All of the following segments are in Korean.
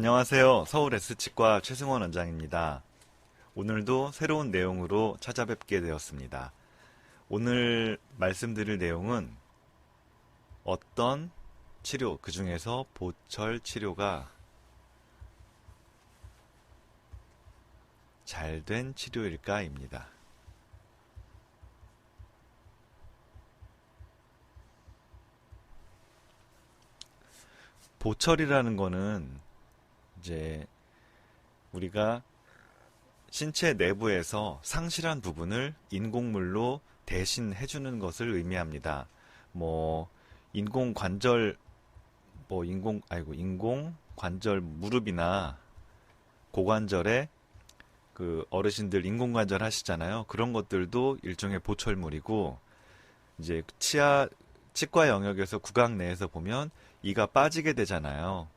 안녕하세요. 서울 S치과 최승원 원장입니다. 오늘도 새로운 내용으로 찾아뵙게 되었습니다. 오늘 말씀드릴 내용은 어떤 치료, 그 중에서 보철 치료가 잘된 치료일까입니다. 보철이라는 거는 이제 우리가 신체 내부에서 상실한 부분을 인공물로 대신 해주는 것을 의미합니다. 인공 관절, 인공 관절 무릎이나 고관절에 그 어르신들 인공 관절 하시잖아요. 그런 것들도 일종의 보철물이고, 이제 치과 영역에서 구강 내에서 보면 이가 빠지게 되잖아요.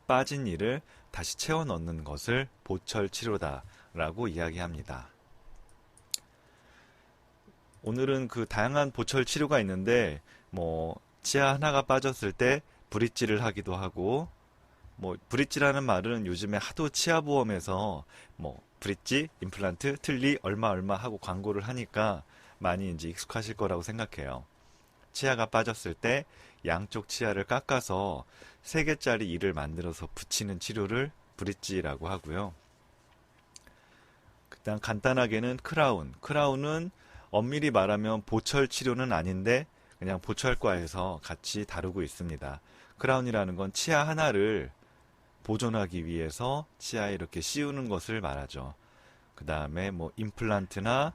빠진 이를 다시 채워 넣는 것을 보철 치료다라고 이야기합니다. 오늘은 그 다양한 보철 치료가 있는데, 치아 하나가 빠졌을 때 브릿지를 하기도 하고, 브릿지라는 말은 요즘에 하도 치아보험에서 브릿지, 임플란트, 틀니 얼마 하고 광고를 하니까 많이 이제 익숙하실 거라고 생각해요. 치아가 빠졌을 때 양쪽 치아를 깎아서 3개짜리 이를 만들어서 붙이는 치료를 브릿지라고 하고요. 그다음 간단하게는 크라운. 크라운은 엄밀히 말하면 보철 치료는 아닌데 그냥 보철과에서 같이 다루고 있습니다. 크라운이라는 건 치아 하나를 보존하기 위해서 치아에 이렇게 씌우는 것을 말하죠. 그 다음에 임플란트나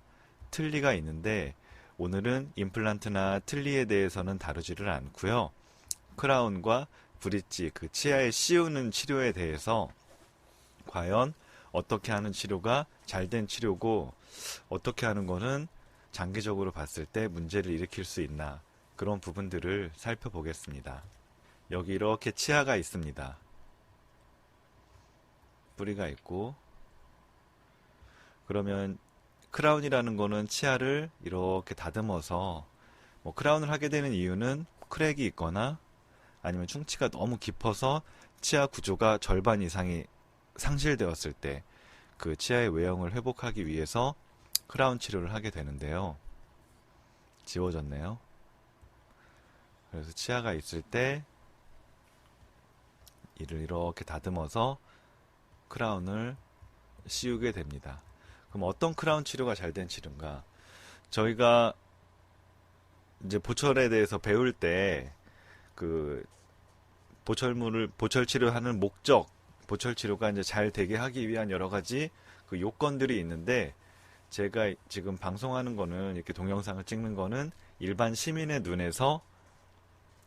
틀니가 있는데 오늘은 임플란트나 틀니에 대해서는 다루지를 않고요. 크라운과 브릿지, 그 치아에 씌우는 치료에 대해서 과연 어떻게 하는 치료가 잘된 치료고 어떻게 하는 거는 장기적으로 봤을 때 문제를 일으킬 수 있나, 그런 부분들을 살펴보겠습니다. 여기 이렇게 치아가 있습니다. 뿌리가 있고, 그러면 크라운이라는 거는 치아를 이렇게 다듬어서, 크라운을 하게 되는 이유는 크랙이 있거나 아니면 충치가 너무 깊어서 치아 구조가 절반 이상이 상실되었을 때 그 치아의 외형을 회복하기 위해서 크라운 치료를 하게 되는데요. 지워졌네요. 그래서 치아가 있을 때 이를 이렇게 다듬어서 크라운을 씌우게 됩니다. 그럼 어떤 크라운 치료가 잘된 치료인가? 저희가 이제 보철에 대해서 배울 때 그 보철 치료하는 목적, 보철 치료가 이제 잘 되게 하기 위한 여러 가지 그 요건들이 있는데, 제가 지금 방송하는 거는, 이렇게 동영상을 찍는 거는 일반 시민의 눈에서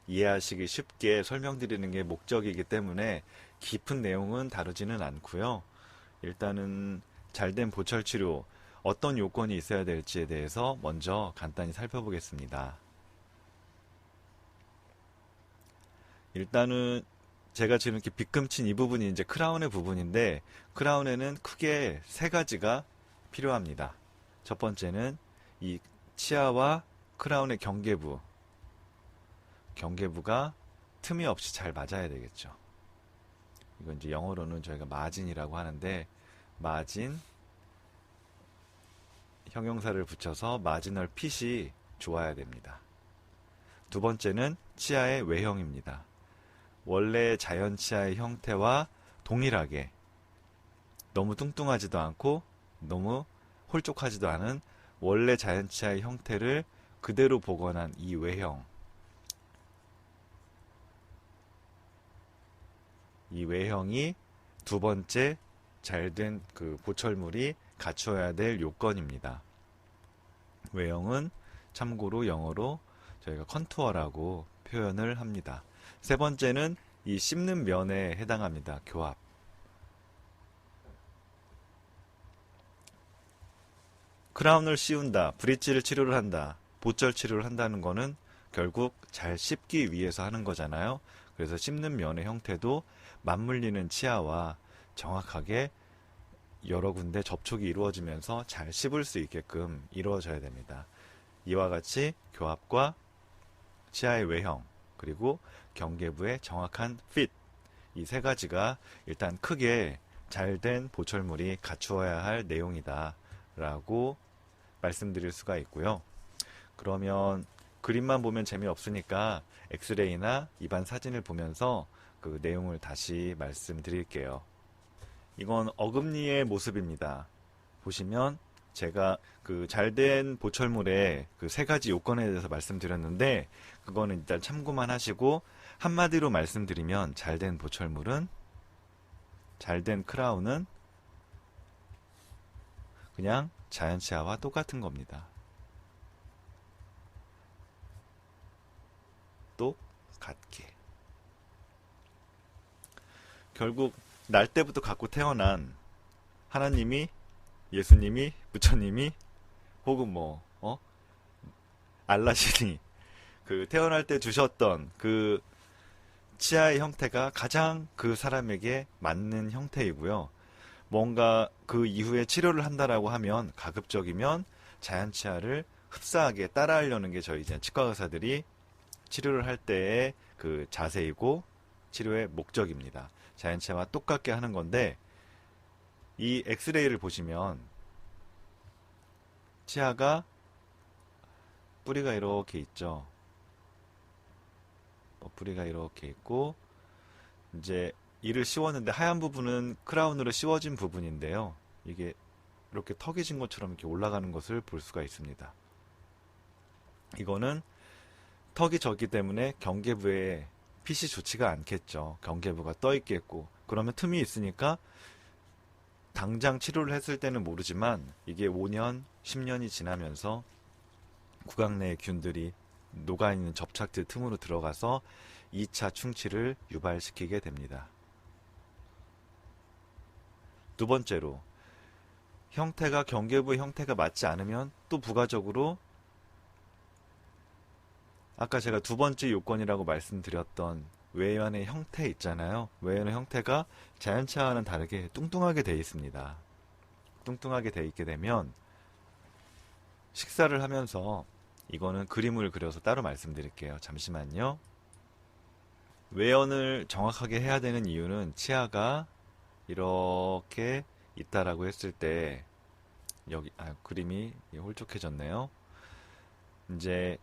이해하시기 쉽게 설명드리는 게 목적이기 때문에 깊은 내용은 다루지는 않고요. 일단은 잘된 보철 치료, 어떤 요건이 있어야 될지에 대해서 먼저 간단히 살펴보겠습니다. 일단은 제가 지금 이렇게 빗금친 이 부분이 이제 크라운의 부분인데, 크라운에는 크게 3가지가 필요합니다. 첫 번째는 이 치아와 크라운의 경계부가 틈이 없이 잘 맞아야 되겠죠. 이건 이제 영어로는 저희가 마진이라고 하는데, 마진, 형용사를 붙여서 마지널 핏이 좋아야 됩니다. 두 번째는 치아의 외형입니다. 원래 자연 치아의 형태와 동일하게 너무 뚱뚱하지도 않고 너무 홀쭉하지도 않은 원래 자연 치아의 형태를 그대로 복원한 이 외형, 이 외형이 두 번째 잘된 그 보철물이 갖춰야 될 요건입니다. 외형은 참고로 영어로 저희가 컨투어라고 표현을 합니다. 세 번째는 이 씹는 면에 해당합니다. 교합. 크라운을 씌운다, 브릿지를 치료를 한다, 보철 치료를 한다는 거는 결국 잘 씹기 위해서 하는 거잖아요. 그래서 씹는 면의 형태도 맞물리는 치아와 정확하게 여러 군데 접촉이 이루어지면서 잘 씹을 수 있게끔 이루어져야 됩니다. 이와 같이 교합과 치아의 외형, 그리고 경계부의 정확한 핏, 이 세 가지가 일단 크게 잘된 보철물이 갖추어야 할 내용이다 라고 말씀드릴 수가 있고요. 그러면 그림만 보면 재미없으니까 엑스레이나 입안 사진을 보면서 그 내용을 다시 말씀드릴게요. 이건 어금니의 모습입니다. 보시면 제가 그 잘된 보철물의 그 세 가지 요건에 대해서 말씀드렸는데, 그거는 일단 참고만 하시고, 한마디로 말씀드리면 잘된 보철물은, 잘된 크라운은 그냥 자연치아와 똑같은 겁니다. 똑같게. 결국 날 때부터 갖고 태어난 하나님이, 예수님이, 부처님이, 혹은 알라신이 그 태어날 때 주셨던 그 치아의 형태가 가장 그 사람에게 맞는 형태이고요. 뭔가 그 이후에 치료를 한다라고 하면 가급적이면 자연 치아를 흡사하게 따라하려는 게 저희 이제 치과 의사들이 치료를 할 때의 그 자세이고 치료의 목적입니다. 자연 치아와 똑같게 하는 건데, 이 엑스레이를 보시면 치아가 뿌리가 이렇게 있죠. 뿌리가 이렇게 있고, 이제 이를 씌웠는데 하얀 부분은 크라운으로 씌워진 부분인데요. 이게 이렇게 턱이 진 것처럼 이렇게 올라가는 것을 볼 수가 있습니다. 이거는 턱이 졌기 때문에 경계부에 핏이 좋지가 않겠죠. 경계부가 떠 있겠고, 그러면 틈이 있으니까 당장 치료를 했을 때는 모르지만 이게 5년, 10년이 지나면서 구강 내의 균들이 녹아있는 접착제 틈으로 들어가서 2차 충치를 유발시키게 됩니다. 두 번째로, 형태가 경계부의 형태가 맞지 않으면 또 부가적으로 아까 제가 두 번째 요건이라고 말씀드렸던 외연의 형태 있잖아요. 외연의 형태가 자연치아와는 다르게 뚱뚱하게 되어 있습니다. 뚱뚱하게 되어 있게 되면 식사를 하면서, 이거는 그림을 그려서 따로 말씀드릴게요. 잠시만요. 외연을 정확하게 해야 되는 이유는 치아가 이렇게 있다라고 했을 때, 여기 그림이 홀쭉해졌네요. 이제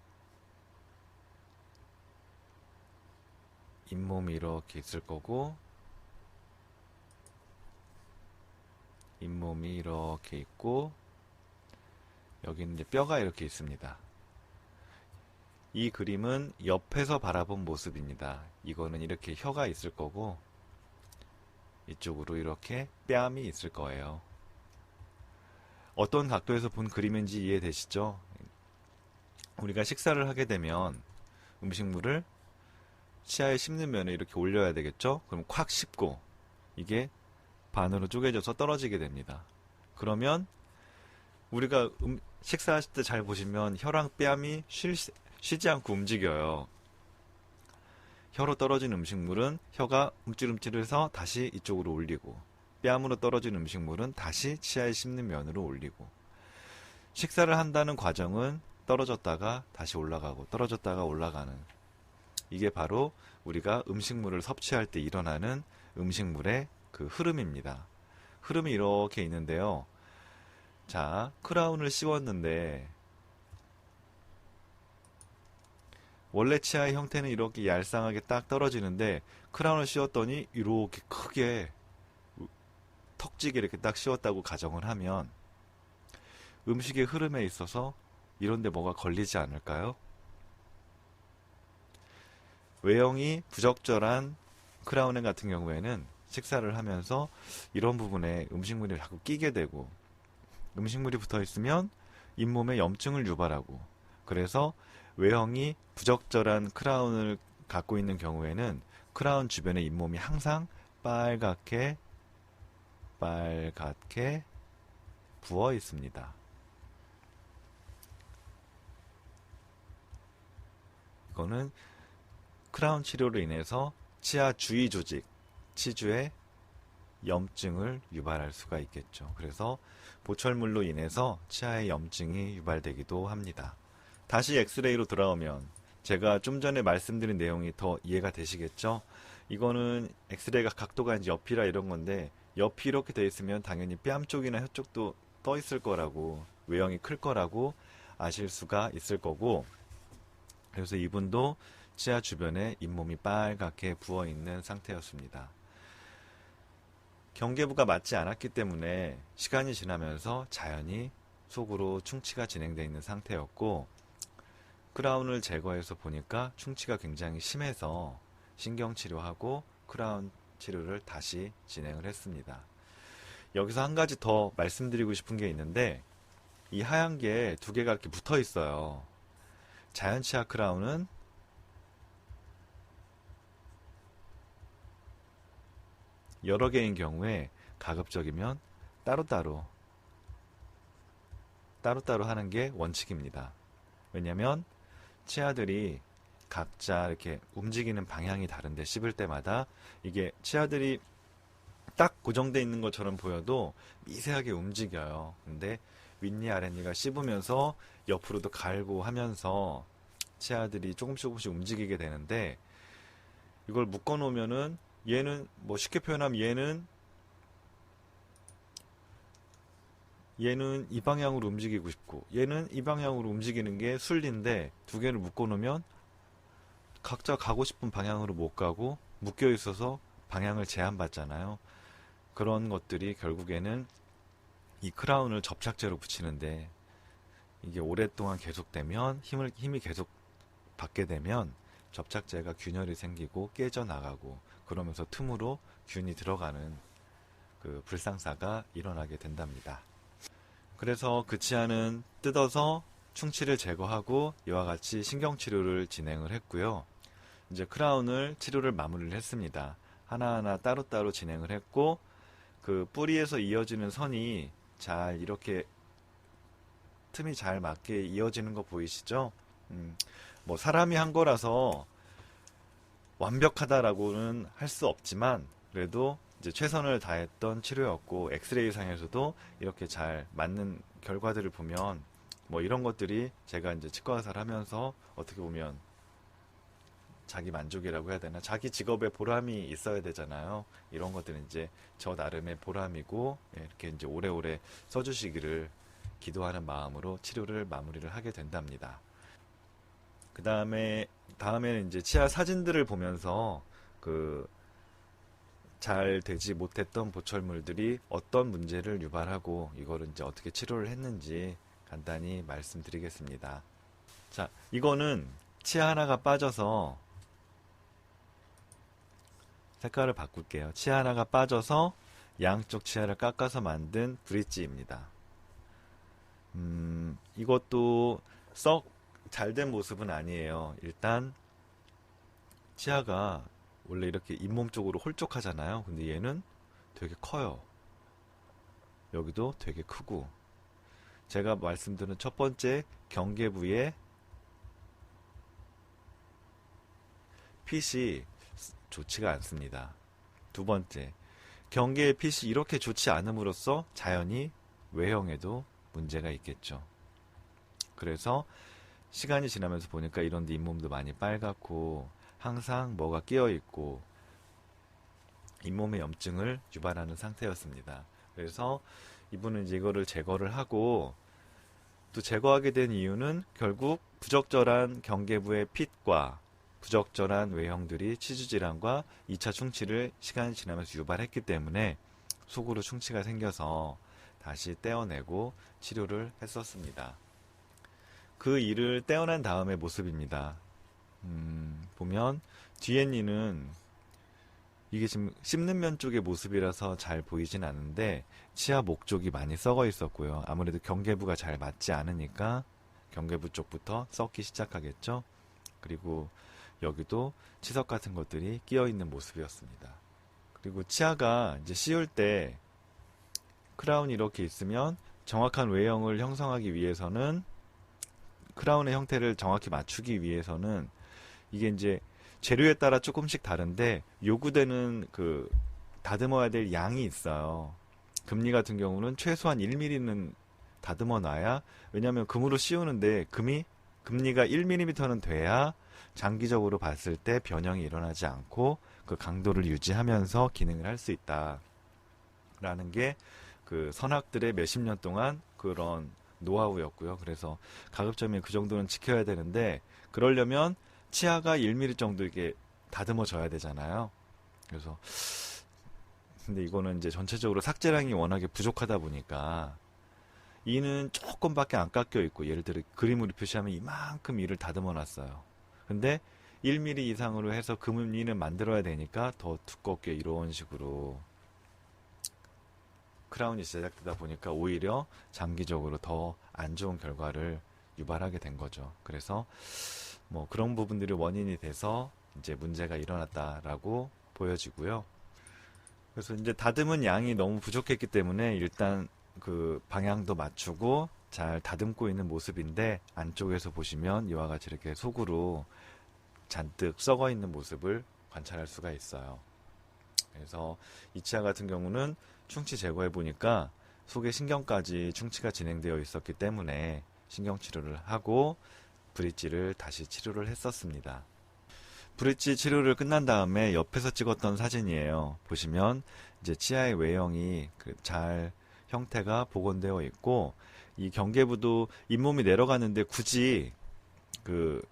잇몸이 이렇게 있을 거고, 잇몸이 이렇게 있고, 여기는 이제 뼈가 이렇게 있습니다. 이 그림은 옆에서 바라본 모습입니다. 이거는 이렇게 혀가 있을 거고, 이쪽으로 이렇게 뺨이 있을 거예요. 어떤 각도에서 본 그림인지 이해되시죠? 우리가 식사를 하게 되면 음식물을 치아에 씹는 면에 이렇게 올려야 되겠죠? 그럼 콱 씹고 이게 반으로 쪼개져서 떨어지게 됩니다. 그러면 우리가 식사하실 때 잘 보시면 혀랑 뺨이 쉬지 않고 움직여요. 혀로 떨어진 음식물은 혀가 움찔움찔해서 다시 이쪽으로 올리고, 뺨으로 떨어진 음식물은 다시 치아에 씹는 면으로 올리고, 식사를 한다는 과정은 떨어졌다가 다시 올라가고 떨어졌다가 올라가는, 이게 바로 우리가 음식물을 섭취할 때 일어나는 음식물의 그 흐름입니다. 흐름이 이렇게 있는데요. 자, 크라운을 씌웠는데 원래 치아의 형태는 이렇게 얄쌍하게 딱 떨어지는데, 크라운을 씌웠더니 이렇게 크게 턱지게 이렇게 딱 씌웠다고 가정을 하면 음식의 흐름에 있어서 이런데 뭐가 걸리지 않을까요? 외형이 부적절한 크라운 같은 경우에는 식사를 하면서 이런 부분에 음식물이 자꾸 끼게 되고, 음식물이 붙어 있으면 잇몸에 염증을 유발하고, 그래서 외형이 부적절한 크라운을 갖고 있는 경우에는 크라운 주변의 잇몸이 항상 빨갛게 부어 있습니다. 이거는 크라운 치료로 인해서 치아 주위 조직, 치주에 염증을 유발할 수가 있겠죠. 그래서 보철물로 인해서 치아에 염증이 유발되기도 합니다. 다시 엑스레이로 돌아오면 제가 좀 전에 말씀드린 내용이 더 이해가 되시겠죠? 이거는 엑스레이가 각도가 이제 옆이라 이런 건데, 옆이 이렇게 돼 있으면 당연히 뺨 쪽이나 혀 쪽도 떠 있을 거라고, 외형이 클 거라고 아실 수가 있을 거고, 그래서 이분도 치아 주변에 잇몸이 빨갛게 부어 있는 상태였습니다. 경계부가 맞지 않았기 때문에 시간이 지나면서 자연히 속으로 충치가 진행되어 있는 상태였고, 크라운을 제거해서 보니까 충치가 굉장히 심해서 신경치료하고 크라운 치료를 다시 진행을 했습니다. 여기서 한 가지 더 말씀드리고 싶은 게 있는데, 이 하얀 게 두 개가 이렇게 붙어 있어요. 자연 치아 크라운은 여러 개인 경우에 가급적이면 따로따로 하는 게 원칙입니다. 왜냐면 치아들이 각자 이렇게 움직이는 방향이 다른데, 씹을 때마다 이게 치아들이 딱 고정되어 있는 것처럼 보여도 미세하게 움직여요. 근데 윗니 아랫니가 씹으면서 옆으로도 갈고 하면서 치아들이 조금씩 움직이게 되는데, 이걸 묶어 놓으면은 얘는 뭐 쉽게 표현하면 얘는 이 방향으로 움직이고 싶고 얘는 이 방향으로 움직이는 게 순리인데, 두 개를 묶어 놓으면 각자 가고 싶은 방향으로 못 가고 묶여 있어서 방향을 제한받잖아요. 그런 것들이 결국에는 이 크라운을 접착제로 붙이는데, 이게 오랫동안 계속되면 힘이 계속 받게 되면 접착제가 균열이 생기고 깨져나가고, 그러면서 틈으로 균이 들어가는 그 불상사가 일어나게 된답니다. 그래서 그 치아는 뜯어서 충치를 제거하고 이와 같이 신경치료를 진행을 했고요. 이제 크라운을 치료를 마무리를 했습니다. 하나하나 따로따로 진행을 했고, 그 뿌리에서 이어지는 선이 잘 이렇게 틈이 잘 맞게 이어지는 거 보이시죠? 뭐 사람이 한 거라서 완벽하다라고는 할 수 없지만, 그래도 이제 최선을 다했던 치료였고, 엑스레이 상에서도 이렇게 잘 맞는 결과들을 보면 뭐 이런 것들이 제가 이제 치과 의사를 하면서 어떻게 보면 자기 만족이라고 해야 되나, 자기 직업에 보람이 있어야 되잖아요. 이런 것들은 이제 저 나름의 보람이고, 이렇게 이제 오래오래 써주시기를 기도하는 마음으로 치료를 마무리를 하게 된답니다. 그 다음에는 이제 치아 사진들을 보면서 그 잘 되지 못했던 보철물들이 어떤 문제를 유발하고 이거를 이제 어떻게 치료를 했는지 간단히 말씀드리겠습니다. 자, 이거는 치아 하나가 빠져서, 색깔을 바꿀게요. 치아 하나가 빠져서 양쪽 치아를 깎아서 만든 브릿지입니다. 이것도 썩 잘된 모습은 아니에요. 일단 치아가 원래 이렇게 잇몸 쪽으로 홀쭉하잖아요. 근데 얘는 되게 커요. 여기도 되게 크고, 제가 말씀드린 첫 번째 경계부의 핏이 좋지가 않습니다. 두 번째, 경계의 핏이 이렇게 좋지 않음으로써 자연히 외형에도 문제가 있겠죠. 그래서 시간이 지나면서 보니까 이런 데 잇몸도 많이 빨갛고 항상 뭐가 끼어 있고 잇몸의 염증을 유발하는 상태였습니다. 그래서 이분은 이제 이거를 제거를 하고, 또 제거하게 된 이유는 결국 부적절한 경계부의 핏과 부적절한 외형들이 치주 질환과 2차 충치를 시간이 지나면서 유발했기 때문에 속으로 충치가 생겨서 다시 떼어내고 치료를 했었습니다. 그 일을 떼어낸 다음의 모습입니다. 보면 뒤엔니는 이게 지금 씹는 면 쪽의 모습이라서 잘 보이진 않는데, 치아 목 쪽이 많이 썩어 있었고요. 아무래도 경계부가 잘 맞지 않으니까 경계부 쪽부터 썩기 시작하겠죠. 그리고 여기도 치석 같은 것들이 끼어 있는 모습이었습니다. 그리고 치아가 이제 씌울 때 크라운이 이렇게 있으면 정확한 외형을 형성하기 위해서는, 크라운의 형태를 정확히 맞추기 위해서는, 이게 이제 재료에 따라 조금씩 다른데 요구되는 그 다듬어야 될 양이 있어요. 금리 같은 경우는 최소한 1mm는 다듬어 놔야, 왜냐하면 금으로 씌우는데 금리가 1mm는 돼야 장기적으로 봤을 때 변형이 일어나지 않고 그 강도를 유지하면서 기능을 할 수 있다라는 게 그 선악들의 몇십 년 동안 그런 노하우였고요. 그래서 가급적이면 그 정도는 지켜야 되는데 그러려면 치아가 1mm 정도 이렇게 다듬어져야 되잖아요. 그래서 근데 이거는 이제 전체적으로 삭제량이 워낙에 부족하다 보니까 이는 조금밖에 안 깎여 있고 예를 들어 그림으로 표시하면 이만큼 이를 다듬어 놨어요. 근데 1mm 이상으로 해서 금이는 만들어야 되니까 더 두껍게 이런 식으로 크라운이 제작되다 보니까 오히려 장기적으로 더 안 좋은 결과를 유발하게 된 거죠. 그래서 뭐 그런 부분들이 원인이 돼서 이제 문제가 일어났다라고 보여지고요. 그래서 이제 다듬은 양이 너무 부족했기 때문에 일단 그 방향도 맞추고 잘 다듬고 있는 모습인데 안쪽에서 보시면 이와 같이 이렇게 속으로 잔뜩 썩어 있는 모습을 관찰할 수가 있어요. 그래서 이 치아 같은 경우는 충치 제거해 보니까 속에 신경까지 충치가 진행되어 있었기 때문에 신경 치료를 하고 브릿지를 다시 치료를 했었습니다. 브릿지 치료를 끝난 다음에 옆에서 찍었던 사진이에요. 보시면 이제 치아의 외형이 잘 형태가 복원되어 있고 이 경계부도 잇몸이 내려가는데 굳이 그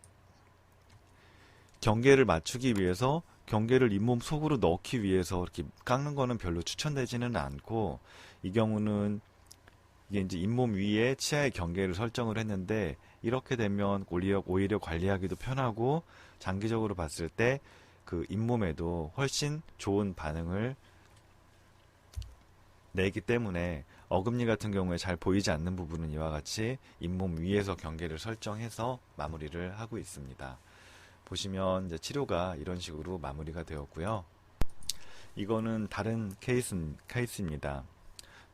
경계를 맞추기 위해서 경계를 잇몸 속으로 넣기 위해서 이렇게 깎는 거는 별로 추천되지는 않고 이 경우는 이게 이제 잇몸 위에 치아의 경계를 설정을 했는데 이렇게 되면 오히려 관리하기도 편하고 장기적으로 봤을 때 그 잇몸에도 훨씬 좋은 반응을 내기 때문에 어금니 같은 경우에 잘 보이지 않는 부분은 이와 같이 잇몸 위에서 경계를 설정해서 마무리를 하고 있습니다. 보시면 이제 치료가 이런 식으로 마무리가 되었고요. 이거는 다른 케이스입니다.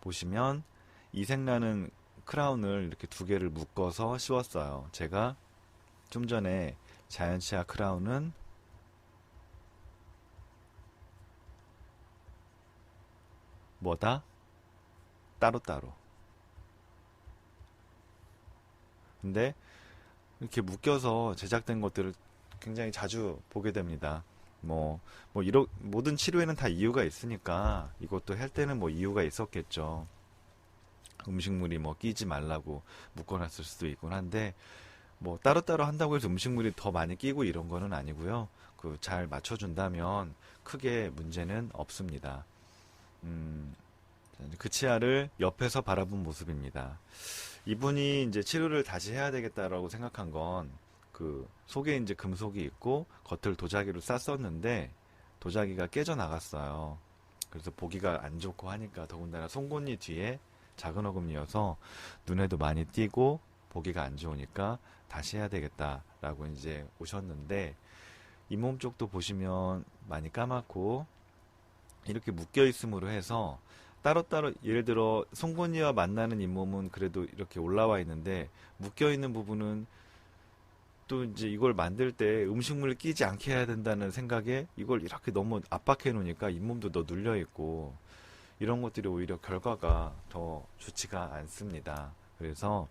보시면 이색나는 크라운을 이렇게 두 개를 묶어서 씌웠어요. 제가 좀 전에 자연치아 크라운은 뭐다? 따로따로. 근데 이렇게 묶여서 제작된 것들을 굉장히 자주 보게 됩니다. 모든 치료에는 다 이유가 있으니까 이것도 할 때는 뭐 이유가 있었겠죠. 음식물이 뭐 끼지 말라고 묶어놨을 수도 있곤 한데 뭐 따로따로 한다고 해서 음식물이 더 많이 끼고 이런 거는 아니고요. 그 잘 맞춰준다면 크게 문제는 없습니다. 그 치아를 옆에서 바라본 모습입니다. 이분이 이제 치료를 다시 해야 되겠다라고 생각한 건 그 속에 이제 금속이 있고 겉을 도자기로 쌌었는데 도자기가 깨져 나갔어요. 그래서 보기가 안 좋고 하니까 더군다나 송곳니 뒤에 작은 어금니여서 눈에도 많이 띄고 보기가 안 좋으니까 다시 해야 되겠다라고 이제 오셨는데 잇몸 쪽도 보시면 많이 까맣고 이렇게 묶여 있음으로 해서 따로따로 예를 들어 송곳니와 만나는 잇몸은 그래도 이렇게 올라와 있는데 묶여 있는 부분은 또 이제 이걸 만들 때 음식물을 끼지 않게 해야 된다는 생각에 이걸 이렇게 너무 압박해 놓으니까 잇몸도 더 눌려 있고 이런 것들이 오히려 결과가 더 좋지가 않습니다. 그래서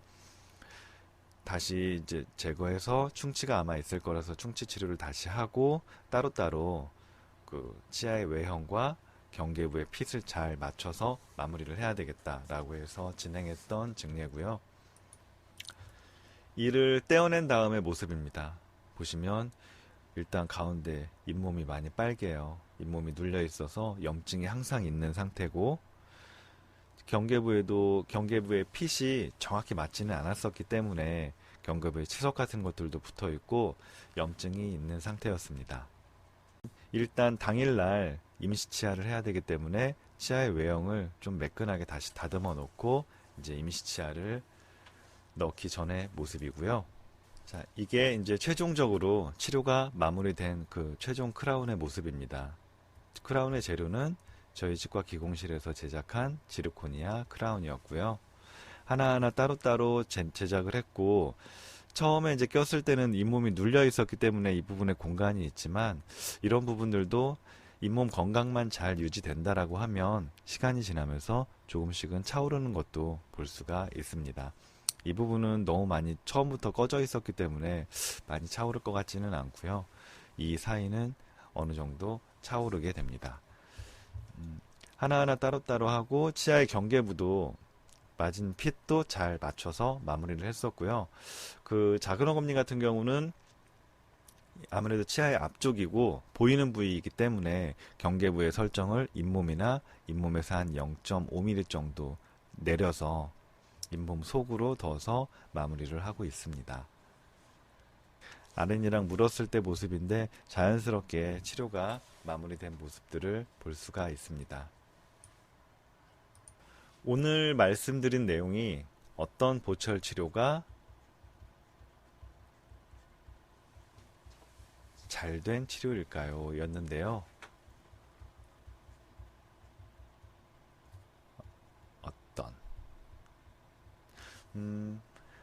다시 이제 제거해서 충치가 아마 있을 거라서 충치 치료를 다시 하고 따로따로 그 치아의 외형과 경계부의 핏을 잘 맞춰서 마무리를 해야 되겠다라고 해서 진행했던 증례고요. 이를 떼어낸 다음의 모습입니다. 보시면 일단 가운데 잇몸이 많이 빨개요. 잇몸이 눌려 있어서 염증이 항상 있는 상태고 경계부의 핏이 정확히 맞지는 않았었기 때문에 경계부에 치석 같은 것들도 붙어 있고 염증이 있는 상태였습니다. 일단 당일날 임시치아를 해야 되기 때문에 치아의 외형을 좀 매끈하게 다시 다듬어 놓고 이제 임시치아를 넣기 전의 모습이고요. 자, 이게 이제 최종적으로 치료가 마무리된 그 최종 크라운의 모습입니다. 크라운의 재료는 저희 치과 기공실에서 제작한 지르코니아 크라운이었고요. 하나하나 따로따로 제작을 했고 처음에 이제 꼈을 때는 잇몸이 눌려 있었기 때문에 이 부분에 공간이 있지만 이런 부분들도 잇몸 건강만 잘 유지된다라고 하면 시간이 지나면서 조금씩은 차오르는 것도 볼 수가 있습니다. 이 부분은 너무 많이 처음부터 꺼져 있었기 때문에 많이 차오를 것 같지는 않고요. 이 사이는 어느 정도 차오르게 됩니다. 하나하나 따로따로 하고 치아의 경계부도 맞은 핏도 잘 맞춰서 마무리를 했었고요. 그 작은 어금니 같은 경우는 아무래도 치아의 앞쪽이고 보이는 부위이기 때문에 경계부의 설정을 잇몸이나 잇몸에서 한 0.5mm 정도 내려서 잇몸 속으로 둬서 마무리를 하고 있습니다. 아린이랑 물었을 때 모습인데 자연스럽게 치료가 마무리된 모습들을 볼 수가 있습니다. 오늘 말씀드린 내용이 어떤 보철 치료가 잘된 치료일까요? 였는데요. 어떤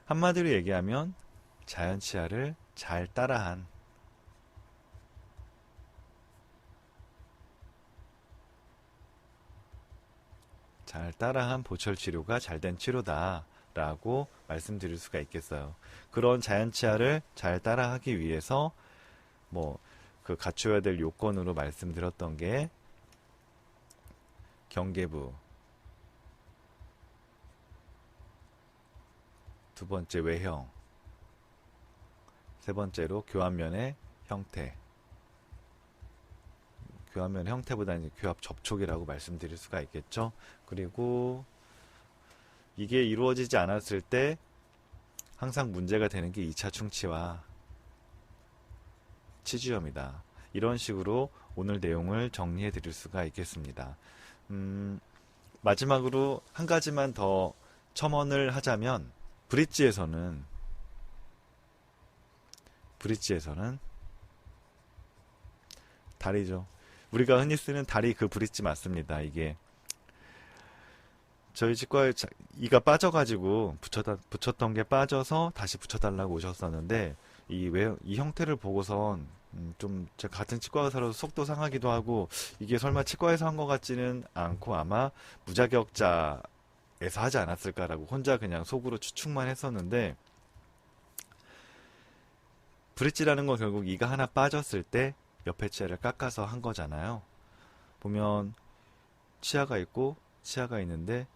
한마디로 얘기하면 자연 치아를 잘 따라한 보철 치료가 잘된 치료다 라고 말씀드릴 수가 있겠어요. 그런 자연 치아를 잘 따라하기 위해서 그 갖춰야 될 요건으로 말씀드렸던 게 경계부, 두 번째 외형, 세 번째로 교합면의 형태. 교합면 형태보다는 교합 접촉이라고 말씀드릴 수가 있겠죠. 그리고 이게 이루어지지 않았을 때 항상 문제가 되는 게 2차 충치와 치주염이다. 이런 식으로 오늘 내용을 정리해 드릴 수가 있겠습니다. 마지막으로 한 가지만 더 첨언을 하자면 브릿지에서는 다리죠. 우리가 흔히 쓰는 다리 그 브릿지 맞습니다. 이게 저희 치과에 이가 빠져가지고 붙였던 게 빠져서 다시 붙여달라고 오셨었는데 이 형태를 보고선 좀 제가 같은 치과 의사로서 속도 상하기도 하고 이게 설마 치과에서 한 것 같지는 않고 아마 무자격자에서 하지 않았을까라고 혼자 그냥 속으로 추측만 했었는데 브릿지라는 건 결국 이가 하나 빠졌을 때 옆에 치아를 깎아서 한 거잖아요. 보면 치아가 있고 치아가 있는데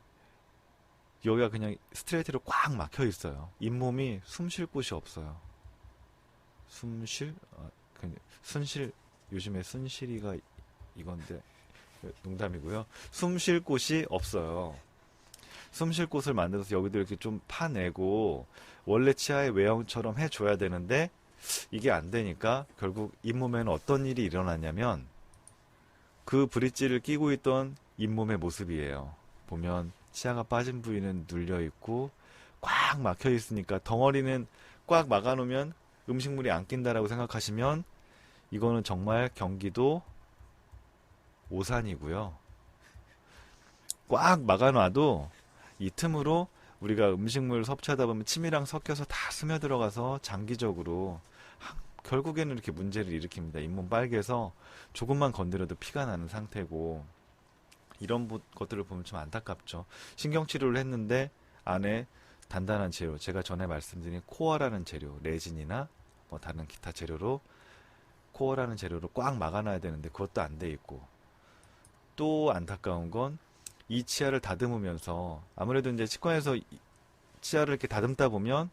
여기가 그냥 스트레이트로 꽉 막혀 있어요. 잇몸이 숨 쉴 곳이 없어요. 요즘에 순실이가 이건데 농담이고요. 숨 쉴 곳이 없어요. 숨 쉴 곳을 만들어서 여기도 이렇게 좀 파내고 원래 치아의 외형처럼 해줘야 되는데 이게 안 되니까 결국 잇몸에는 어떤 일이 일어났냐면 그 브릿지를 끼고 있던 잇몸의 모습이에요. 보면 치아가 빠진 부위는 눌려 있고 꽉 막혀 있으니까 덩어리는 꽉 막아 놓으면 음식물이 안 낀다라고 생각하시면 이거는 정말 경기도 오산이고요. 꽉 막아 놔도 이 틈으로 우리가 음식물 섭취하다 보면 침이랑 섞여서 다 스며들어가서 장기적으로 결국에는 이렇게 문제를 일으킵니다. 잇몸 빨개서 조금만 건드려도 피가 나는 상태고 이런 것들을 보면 좀 안타깝죠. 신경치료를 했는데 안에 단단한 재료, 제가 전에 말씀드린 코어라는 재료, 레진이나 다른 기타 재료로 코어라는 재료로 꽉 막아놔야 되는데 그것도 안 돼 있고 또 안타까운 건 이 치아를 다듬으면서 아무래도 이제 치과에서 치아를 이렇게 다듬다 보면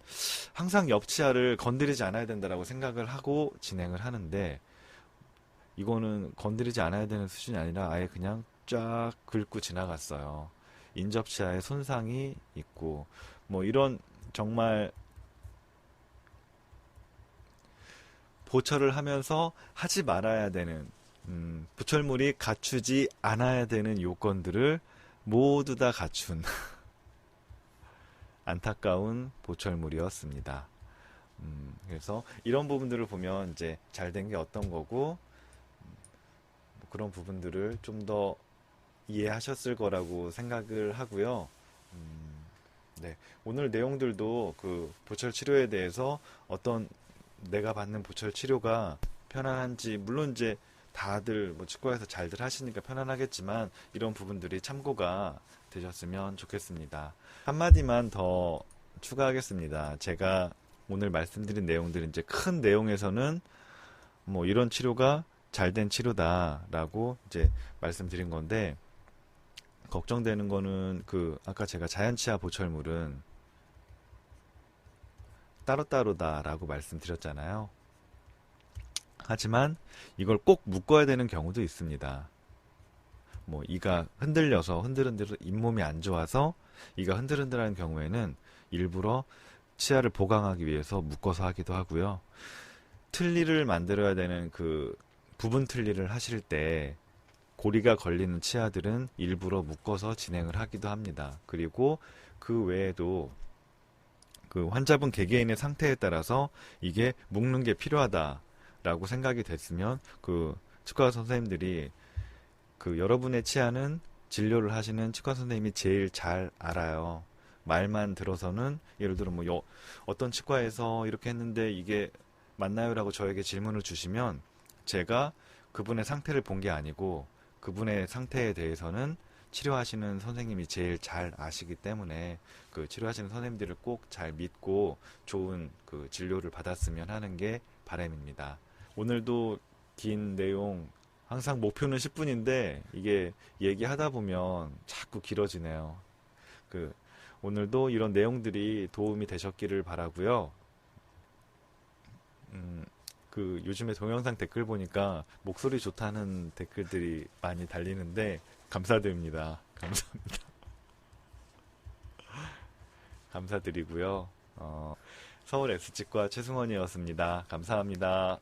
항상 옆 치아를 건드리지 않아야 된다라고 생각을 하고 진행을 하는데 이거는 건드리지 않아야 되는 수준이 아니라 아예 그냥 쫙 긁고 지나갔어요. 인접 치아에 손상이 있고 이런 정말 보철을 하면서 하지 말아야 되는 보철물이 갖추지 않아야 되는 요건들을 모두 다 갖춘 안타까운 보철물이었습니다. 그래서 이런 부분들을 보면 이제 잘된 게 어떤 거고 그런 부분들을 좀 더 이해하셨을 거라고 생각을 하고요. 네, 오늘 내용들도 그 보철 치료에 대해서 어떤 내가 받는 보철 치료가 편안한지 물론 이제 다들 치과에서 잘들 하시니까 편안하겠지만 이런 부분들이 참고가 되셨으면 좋겠습니다. 한마디만 더 추가하겠습니다. 제가 오늘 말씀드린 내용들은 이제 큰 내용에서는 이런 치료가 잘된 치료다라고 이제 말씀드린 건데, 걱정되는 거는 아까 제가 자연치아 보철물은 따로따로다라고 말씀드렸잖아요. 하지만 이걸 꼭 묶어야 되는 경우도 있습니다. 뭐 이가 흔들려서 흔들흔들 잇몸이 안 좋아서 이가 흔들흔들하는 경우에는 일부러 치아를 보강하기 위해서 묶어서 하기도 하고요. 틀니를 만들어야 되는 부분 틀니를 하실 때 고리가 걸리는 치아들은 일부러 묶어서 진행을 하기도 합니다. 그리고 그 외에도 환자분 개개인의 상태에 따라서 이게 묶는 게 필요하다라고 생각이 됐으면 치과 선생님들이 여러분의 치아는 진료를 하시는 치과 선생님이 제일 잘 알아요. 말만 들어서는 예를 들어 어떤 치과에서 이렇게 했는데 이게 맞나요라고 저에게 질문을 주시면 제가 그분의 상태를 본 게 아니고 그분의 상태에 대해서는 치료하시는 선생님이 제일 잘 아시기 때문에 치료하시는 선생님들을 꼭 잘 믿고 좋은 진료를 받았으면 하는 게 바람입니다. 오늘도 긴 내용, 항상 목표는 10분인데 이게 얘기하다 보면 자꾸 길어지네요. 오늘도 이런 내용들이 도움이 되셨기를 바라고요. 요즘에 동영상 댓글 보니까 목소리 좋다는 댓글들이 많이 달리는데 감사드립니다. 감사합니다. 감사드리고요. 서울 S치과 최승원이었습니다. 감사합니다.